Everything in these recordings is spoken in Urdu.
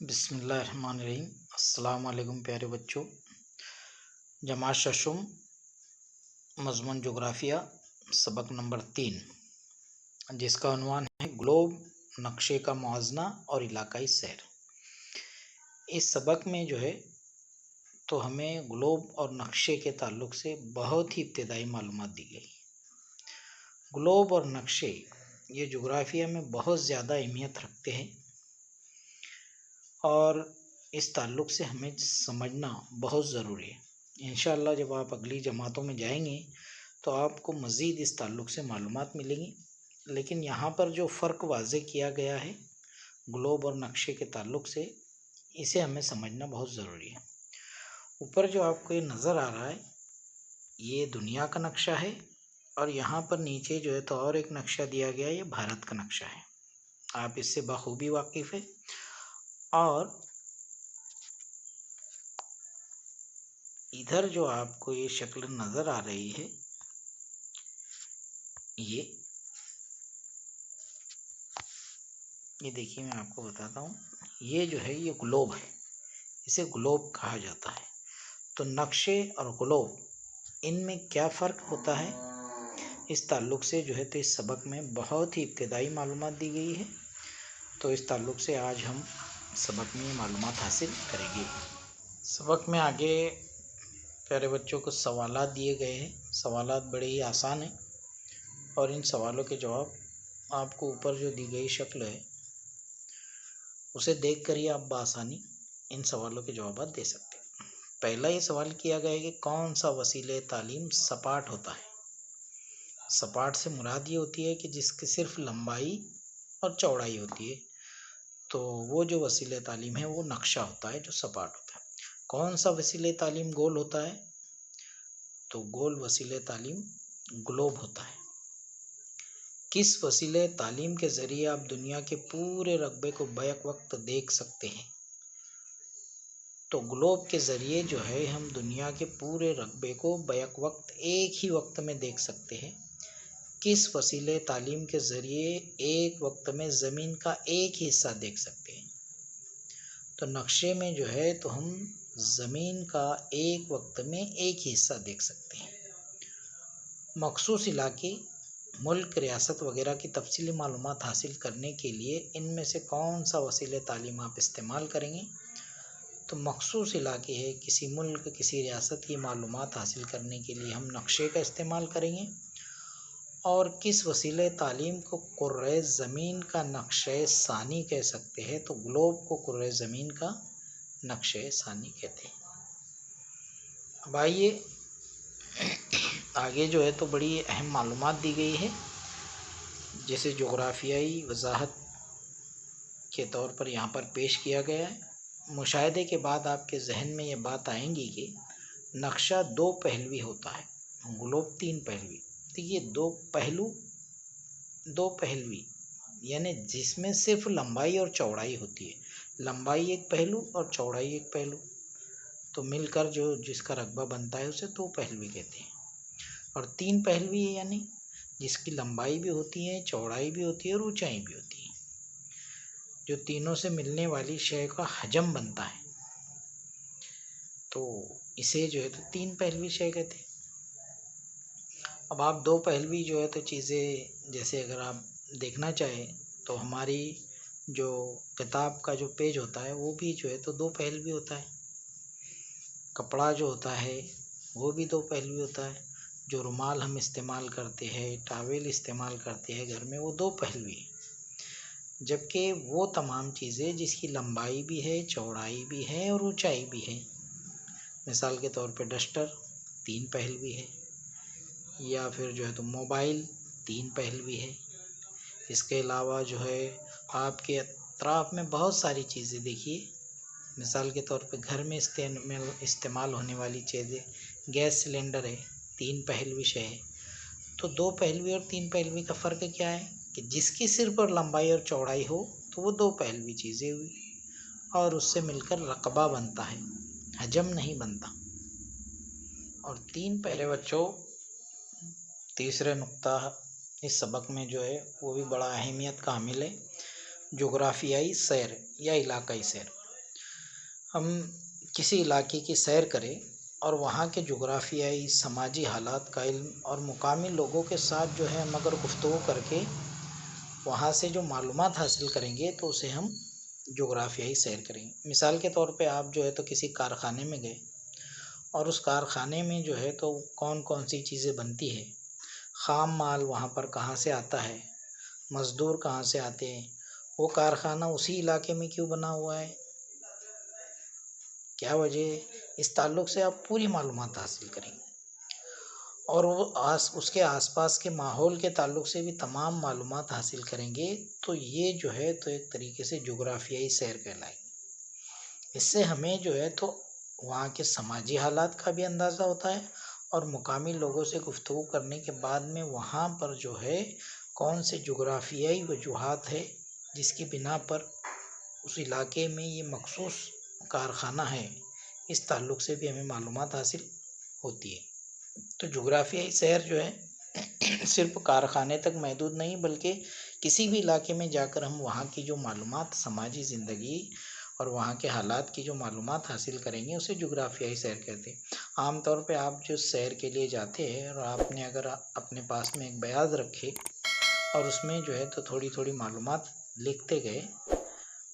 بسم اللہ الرحمن الرحیم۔ السلام علیکم پیارے بچوں۔ جماعت ششم، مضمون جغرافیہ، سبق نمبر 3، جس کا عنوان ہے گلوب، نقشے کا موازنہ اور علاقائی سیر۔ اس سبق میں جو ہے تو ہمیں گلوب اور نقشے کے تعلق سے بہت ہی ابتدائی معلومات دی گئی۔ گلوب اور نقشے یہ جغرافیہ میں بہت زیادہ اہمیت رکھتے ہیں اور اس تعلق سے ہمیں سمجھنا بہت ضروری ہے۔ انشاءاللہ جب آپ اگلی جماعتوں میں جائیں گے تو آپ کو مزید اس تعلق سے معلومات ملیں گی، لیکن یہاں پر جو فرق واضح کیا گیا ہے گلوب اور نقشے کے تعلق سے، اسے ہمیں سمجھنا بہت ضروری ہے۔ اوپر جو آپ کو یہ نظر آ رہا ہے یہ دنیا کا نقشہ ہے، اور یہاں پر نیچے جو ہے تو اور ایک نقشہ دیا گیا ہے، یہ بھارت کا نقشہ ہے۔ آپ اس سے بخوبی واقف ہے۔ اور ادھر جو آپ کو یہ شکل نظر آ رہی ہے یہ دیکھیے، میں آپ کو بتاتا ہوں، یہ جو ہے یہ گلوب ہے، اسے گلوب کہا جاتا ہے۔ تو نقشے اور گلوب، ان میں کیا فرق ہوتا ہے، اس تعلق سے جو ہے تو اس سبق میں بہت ہی ابتدائی معلومات دی گئی ہے۔ تو اس تعلق سے آج ہم سبق میں معلومات حاصل کریں گے۔ سبق میں آگے پیارے بچوں کو سوالات دیے گئے ہیں۔ سوالات بڑے ہی آسان ہیں، اور ان سوالوں کے جواب آپ کو اوپر جو دی گئی شکل ہے اسے دیکھ کر ہی آپ بآسانی ان سوالوں کے جوابات دے سکتے ہیں۔ پہلا یہ سوال کیا گیا ہے کہ کون سا وسیلہ تعلیم سپاٹ ہوتا ہے؟ سپاٹ سے مراد یہ ہوتی ہے کہ جس کی صرف لمبائی اور چوڑائی ہوتی ہے، تو وہ جو وسیلہ تعلیم ہے وہ نقشہ ہوتا ہے جو سپاٹ ہوتا ہے۔ کون سا وسیلہ تعلیم گول ہوتا ہے؟ تو گول وسیلہ تعلیم گلوب ہوتا ہے۔ کس وسیلہ تعلیم کے ذریعے آپ دنیا کے پورے رقبے کو بیک وقت دیکھ سکتے ہیں؟ تو گلوب کے ذریعے جو ہے ہم دنیا کے پورے رقبے کو بیک وقت ایک ہی وقت میں دیکھ سکتے ہیں۔ کس وسیلہ تعلیم کے ذریعے ایک وقت میں زمین کا ایک ہی حصہ دیکھ سکتے ہیں؟ تو نقشے میں جو ہے تو ہم زمین کا ایک وقت میں ایک ہی حصہ دیکھ سکتے ہیں۔ مخصوص علاقے، ملک، ریاست وغیرہ کی تفصیلی معلومات حاصل کرنے کے لیے ان میں سے کون سا وسیلہ تعلیم آپ استعمال کریں گے؟ تو مخصوص علاقے ہے، کسی ملک، کسی ریاست کی معلومات حاصل کرنے کے لیے ہم نقشے کا استعمال کریں گے۔ اور کس وسیلہ تعلیم کو کرۂ زمین کا نقشہ ثانی کہہ سکتے ہیں؟ تو گلوب کو کرۂ زمین کا نقشہ ثانی کہتے ہیں۔ اب آئیے آگے جو ہے تو بڑی اہم معلومات دی گئی ہے، جیسے جغرافیائی وضاحت کے طور پر یہاں پر پیش کیا گیا ہے۔ مشاہدے کے بعد آپ کے ذہن میں یہ بات آئیں گی کہ نقشہ دو پہلوی ہوتا ہے، گلوب تین پہلوی۔ دیکھیے، دو پہلوی یعنی جس میں صرف لمبائی اور چوڑائی ہوتی ہے، لمبائی ایک پہلو اور چوڑائی ایک پہلو، تو مل کر جو جس کا رقبہ بنتا ہے اسے دو پہلوی کہتے ہیں۔ اور تین پہلوی یعنی جس کی لمبائی بھی ہوتی ہے، چوڑائی بھی ہوتی ہے اور اونچائی بھی ہوتی ہے، جو تینوں سے ملنے والی شے کا حجم بنتا ہے، تو اسے جو ہے تو تین پہلوی شے کہتے ہیں۔ اب آپ دو پہلوی جو ہے تو چیزیں، جیسے اگر آپ دیکھنا چاہیں تو ہماری جو کتاب کا جو پیج ہوتا ہے وہ بھی جو ہے تو دو پہلوی ہوتا ہے۔ کپڑا جو ہوتا ہے وہ بھی دو پہلوی ہوتا ہے۔ جو رومال ہم استعمال کرتے ہیں، ٹاول استعمال کرتے ہیں گھر میں، وہ دو پہلوی ہیں۔ جبکہ وہ تمام چیزیں جس کی لمبائی بھی ہے، چوڑائی بھی ہے اور اونچائی بھی ہے، مثال کے طور پہ ڈسٹر تین پہلوی ہے، یا پھر جو ہے تو موبائل تین پہلوی ہے۔ اس کے علاوہ جو ہے آپ کے اطراف میں بہت ساری چیزیں دیکھیے، مثال کے طور پہ گھر میں استعمال ہونے والی چیزیں، گیس سلنڈر ہے، تین پہلوی شے ہے۔ تو دو پہلوی اور تین پہلوی کا فرق کیا ہے کہ جس کی صرف اور لمبائی اور چوڑائی ہو تو وہ دو پہلوی چیزیں ہوئی، اور اس سے مل کر رقبہ بنتا ہے، حجم نہیں بنتا۔ اور تین پہلے بچوں، تیسرے نقطہ اس سبق میں جو ہے وہ بھی بڑا اہمیت کا حامل ہے، جغرافیائی سیر یا علاقائی سیر۔ ہم کسی علاقے کی سیر کریں اور وہاں کے جغرافیائی سماجی حالات کا علم اور مقامی لوگوں کے ساتھ جو ہے ہم اگر گفتگو کر کے وہاں سے جو معلومات حاصل کریں گے تو اسے ہم جغرافیائی سیر کریں گے۔ مثال کے طور پہ آپ جو ہے تو کسی کارخانے میں گئے اور اس کارخانے میں جو ہے تو کون کون سی چیزیں بنتی ہے، خام مال وہاں پر کہاں سے آتا ہے، مزدور کہاں سے آتے ہیں، وہ کارخانہ اسی علاقے میں کیوں بنا ہوا ہے، کیا وجہ ہے، اس تعلق سے آپ پوری معلومات حاصل کریں گے۔ اور وہ اس کے آس پاس کے ماحول کے تعلق سے بھی تمام معلومات حاصل کریں گے، تو یہ جو ہے تو ایک طریقے سے جغرافیائی سیر کہلائے گی۔ اس سے ہمیں جو ہے تو وہاں کے سماجی حالات کا بھی اندازہ ہوتا ہے، اور مقامی لوگوں سے گفتگو کرنے کے بعد میں وہاں پر جو ہے کون سے جغرافیائی وجوہات ہے جس کی بنا پر اس علاقے میں یہ مخصوص کارخانہ ہے، اس تعلق سے بھی ہمیں معلومات حاصل ہوتی ہے۔ تو جغرافیائی سیر جو ہے صرف کارخانے تک محدود نہیں، بلکہ کسی بھی علاقے میں جا کر ہم وہاں کی جو معلومات، سماجی زندگی اور وہاں کے حالات کی جو معلومات حاصل کریں گے اسے جغرافیائی سیر کہتے ہیں۔ عام طور پہ آپ جو سیر کے لیے جاتے ہیں اور آپ نے اگر اپنے پاس میں ایک بیاض رکھے اور اس میں جو ہے تو تھوڑی تھوڑی معلومات لکھتے گئے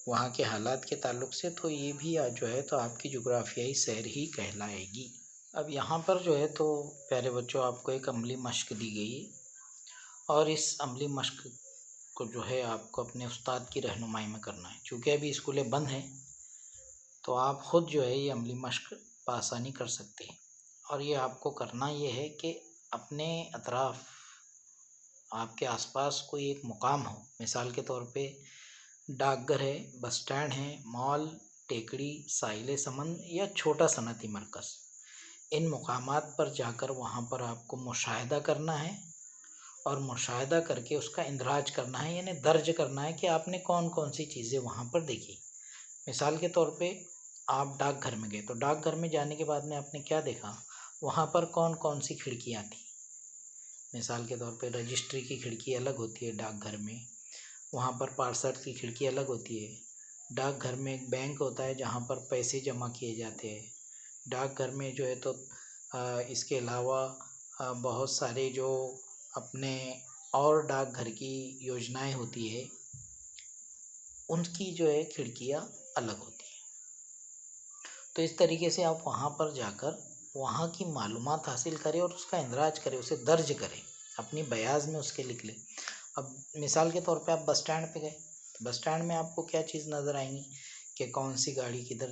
وہاں کے حالات کے تعلق سے، تو یہ بھی جو ہے تو آپ کی جغرافیائی سیر ہی کہلائے گی۔ اب یہاں پر جو ہے تو پیارے بچوں آپ کو ایک عملی مشق دی گئی ہے، اور اس عملی مشق کو جو ہے آپ کو اپنے استاد کی رہنمائی میں کرنا ہے۔ چونکہ ابھی اسکولیں بند ہیں تو آپ خود جو ہے یہ عملی مشق بآسانی کر سکتے ہیں، اور یہ آپ کو کرنا یہ ہے کہ اپنے اطراف، آپ کے آس پاس کوئی ایک مقام ہو، مثال کے طور پہ ڈاک گھر ہے، بس سٹینڈ ہے، مال، ٹیکڑی، ساحل سمند یا چھوٹا صنعتی مرکز۔ ان مقامات پر جا کر وہاں پر آپ کو مشاہدہ کرنا ہے، اور مشاہدہ کر کے اس کا اندراج کرنا ہے، یعنی درج کرنا ہے کہ آپ نے کون کون سی چیزیں وہاں پر دیکھی۔ مثال کے طور پہ آپ ڈاک گھر میں گئے تو ڈاک گھر میں جانے کے بعد میں آپ نے کیا دیکھا، وہاں پر کون کون سی کھڑکیاں تھیں۔ مثال کے طور پہ رجسٹری کی کھڑکی الگ ہوتی ہے ڈاک گھر میں، وہاں پر پارسل کی کھڑکی الگ ہوتی ہے۔ ڈاک گھر میں ایک بینک ہوتا ہے جہاں پر پیسے جمع کیے جاتے ہیں۔ ڈاک گھر میں جو ہے تو اس کے علاوہ بہت سارے جو اپنے اور ڈاک گھر کی یوجنائیں ہوتی ہے ان کی جو ہے کھڑکیاں الگ ہوتی ہیں۔ تو اس طریقے سے آپ وہاں پر جا کر وہاں کی معلومات حاصل کریں اور اس کا اندراج کریں، اسے درج کریں، اپنی بیاض میں اس کے لکھ لیں۔ اب مثال کے طور پہ آپ بس سٹینڈ پہ گئے، بس سٹینڈ میں آپ کو کیا چیز نظر آئیں گی کہ کون سی گاڑی کدھر،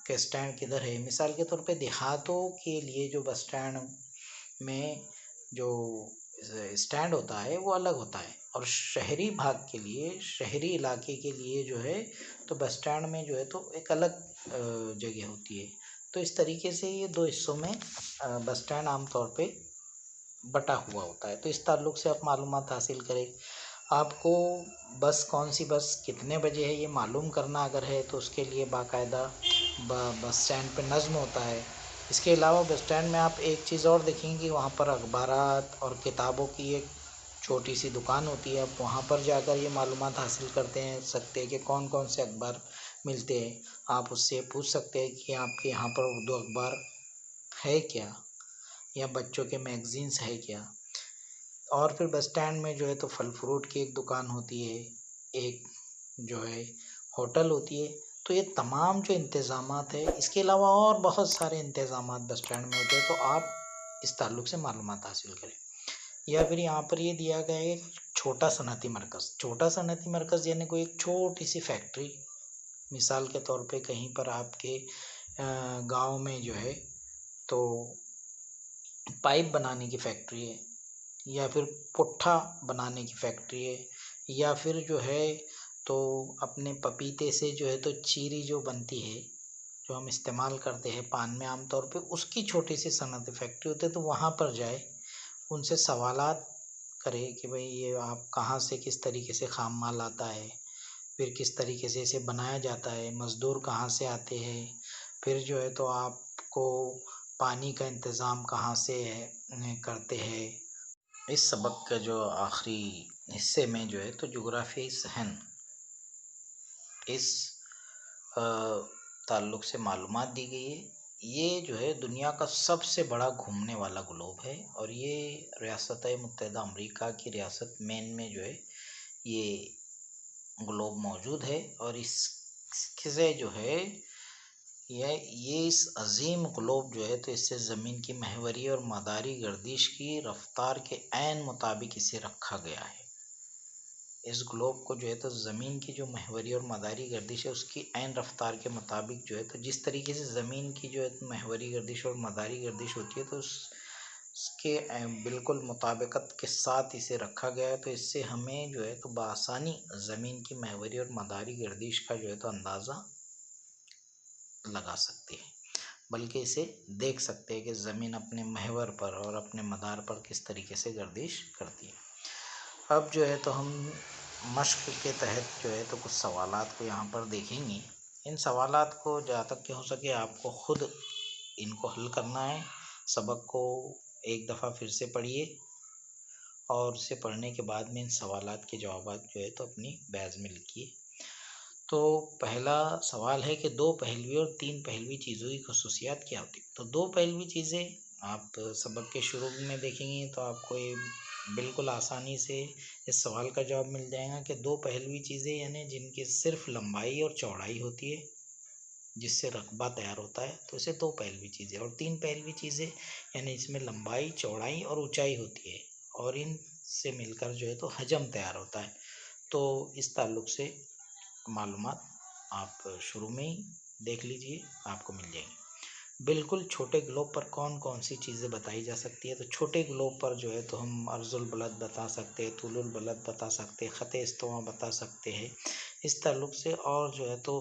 کہ سٹینڈ کدھر ہے۔ مثال کے طور پہ دیہاتوں کے لیے جو بس سٹینڈ میں جو سٹینڈ ہوتا ہے وہ الگ ہوتا ہے، اور شہری بھاگ کے لیے، شہری علاقے کے لیے جو ہے تو بس سٹینڈ میں جو ہے تو ایک الگ جگہ ہوتی ہے۔ تو اس طریقے سے یہ دو حصوں میں بس سٹینڈ عام طور پہ بٹا ہوا ہوتا ہے۔ تو اس تعلق سے آپ معلومات حاصل کریں۔ آپ کو بس کون سی بس کتنے بجے ہے یہ معلوم کرنا اگر ہے تو اس کے لیے باقاعدہ بس سٹینڈ پہ نظم ہوتا ہے۔ اس کے علاوہ بس سٹینڈ میں آپ ایک چیز اور دیکھیں گے، وہاں پر اخبارات اور کتابوں کی ایک چھوٹی سی دکان ہوتی ہے۔ آپ وہاں پر جا کر یہ معلومات حاصل کرتے ہیں سکتے ہیں کہ کون کون سے اخبار ملتے ہیں۔ آپ اس سے پوچھ سکتے ہیں کہ آپ کے یہاں پر اردو اخبار ہے کیا، یا بچوں کے میگزینس ہے کیا۔ اور پھر بس سٹینڈ میں جو ہے تو پھل فروٹ کی ایک دکان ہوتی ہے، ایک جو ہے ہوٹل ہوتی ہے۔ تو یہ تمام جو انتظامات ہے، اس کے علاوہ اور بہت سارے انتظامات بس سٹینڈ میں ہوتے ہیں، تو آپ اس تعلق سے معلومات حاصل کریں۔ یا پھر یہاں پر یہ دیا گیا ہے چھوٹا صنعتی مرکز۔ چھوٹا صنعتی مرکز یعنی کوئی ایک چھوٹی سی فیکٹری، مثال کے طور پہ کہیں پر آپ کے گاؤں میں جو ہے تو پائپ بنانے کی فیکٹری ہے، یا پھر پٹھا بنانے کی فیکٹری ہے، یا پھر جو ہے تو اپنے پپیتے سے جو ہے تو چیری جو بنتی ہے، جو ہم استعمال کرتے ہیں پان میں عام طور پہ، اس کی چھوٹی سی صنعتی فیکٹری ہوتی ہے۔ تو وہاں پر جائے، ان سے سوالات کرے کہ بھئی یہ آپ کہاں سے کس طریقے سے خام مال آتا ہے، پھر کس طریقے سے اسے بنایا جاتا ہے، مزدور کہاں سے آتے ہیں، پھر جو ہے تو آپ کو پانی کا انتظام کہاں سے کرتے ہیں۔ اس سبق کا جو آخری حصے میں جو ہے تو جغرافیائی صحن، اس تعلق سے معلومات دی گئی ہے۔ یہ جو ہے دنیا کا سب سے بڑا گھومنے والا گلوب ہے، اور یہ ریاست متحدہ امریکہ کی ریاست مین میں جو ہے یہ گلوب موجود ہے، اور اس سے جو ہے یہ اس عظیم گلوب جو ہے تو اس سے زمین کی محوری اور مداری گردش کی رفتار کے عین مطابق اسے رکھا گیا ہے۔ اس گلوب کو جو ہے تو زمین کی جو محوری اور مداری گردش ہے اس کی عین رفتار کے مطابق جو ہے تو جس طریقے سے زمین کی جو ہے محوری گردش اور مداری گردش ہوتی ہے تو اس کے بالکل مطابقت کے ساتھ اسے رکھا گیا ہے، تو اس سے ہمیں جو ہے تو بآسانی زمین کی محوری اور مداری گردش کا جو ہے تو اندازہ لگا سکتے ہیں، بلکہ اسے دیکھ سکتے ہیں کہ زمین اپنے محور پر اور اپنے مدار پر کس طریقے سے گردش کرتی ہے۔ اب جو ہے تو ہم مشق کے تحت جو ہے تو کچھ سوالات کو یہاں پر دیکھیں گے۔ ان سوالات کو جہاں تک کہ ہو سکے آپ کو خود ان کو حل کرنا ہے۔ سبق کو ایک دفعہ پھر سے پڑھیے، اور اسے پڑھنے کے بعد میں ان سوالات کے جوابات جو ہے تو اپنی بیاض میں لکھیے۔ تو پہلا سوال ہے کہ دو پہلوی اور تین پہلوی چیزوں کی خصوصیات کیا ہوتی ہیں؟ تو دو پہلوی چیزیں آپ سبق کے شروع میں دیکھیں گے تو آپ کو یہ بالکل آسانی سے اس سوال کا جواب مل جائے گا کہ دو پہلوی چیزیں یعنی جن کی صرف لمبائی اور چوڑائی ہوتی ہے جس سے رقبہ تیار ہوتا ہے تو اسے دو پہلوی چیزیں، اور تین پہلوی چیزیں یعنی اس میں لمبائی، چوڑائی اور اونچائی ہوتی ہے اور ان سے مل کر جو ہے تو حجم تیار ہوتا ہے۔ تو اس تعلق سے معلومات آپ شروع میں ہی دیکھ لیجئے، آپ کو مل جائیں گے۔ بالکل چھوٹے گلوب پر کون کون سی چیزیں بتائی جا سکتی ہے؟ تو چھوٹے گلوب پر جو ہے تو ہم عرض البلد بتا سکتے ہیں، طول البلد بتا سکتے ہیں، خط استوا بتا سکتے ہیں۔ اس تعلق سے اور جو ہے تو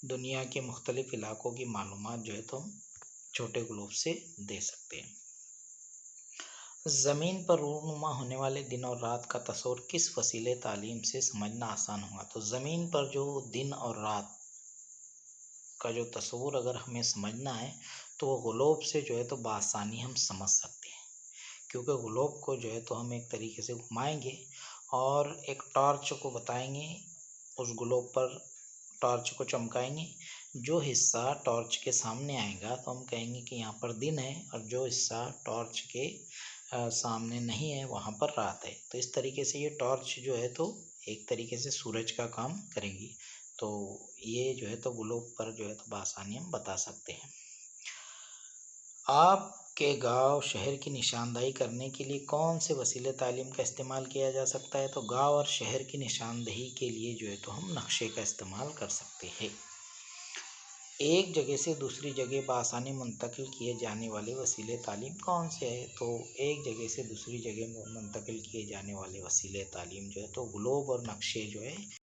دنیا کے مختلف علاقوں کی معلومات جو ہے تو ہم چھوٹے گلوب سے دے سکتے ہیں۔ زمین پر رونما ہونے والے دن اور رات کا تصور کس وسیلے تعلیم سے سمجھنا آسان ہوگا؟ تو زمین پر جو دن اور رات کا جو تصور اگر ہمیں سمجھنا ہے تو وہ گلوب سے جو ہے تو بآسانی ہم سمجھ سکتے ہیں، کیونکہ گلوب کو جو ہے تو ہم ایک طریقے سے گھمائیں گے اور ایک ٹارچ کو بتائیں گے، اس گلوب پر ٹارچ کو چمکائیں گے، جو حصہ ٹارچ کے سامنے آئے گا تو ہم کہیں گے کہ یہاں پر دن ہے، اور جو حصہ ٹارچ کے سامنے نہیں ہے وہاں پر رات ہے۔ تو اس طریقے سے یہ ٹارچ جو ہے تو ایک طریقے سے سورج کا کام کریں گی، تو یہ جو ہے تو گلوب پر جو ہے تو بآسانی ہم بتا سکتے ہیں۔ آپ کے گاؤں شہر کی نشاندہی کرنے کے لیے کون سے وسیلے تعلیم کا استعمال کیا جا سکتا ہے؟ تو گاؤں اور شہر کی نشاندہی کے لیے جو ہے تو ہم نقشے کا استعمال کر سکتے ہیں۔ ایک جگہ سے دوسری جگہ بآسانی منتقل کیے جانے والے وسیلے تعلیم کون سے ہیں؟ تو ایک جگہ سے دوسری جگہ منتقل کیے جانے والے وسیلے تعلیم جو ہے تو گلوب اور نقشے جو ہے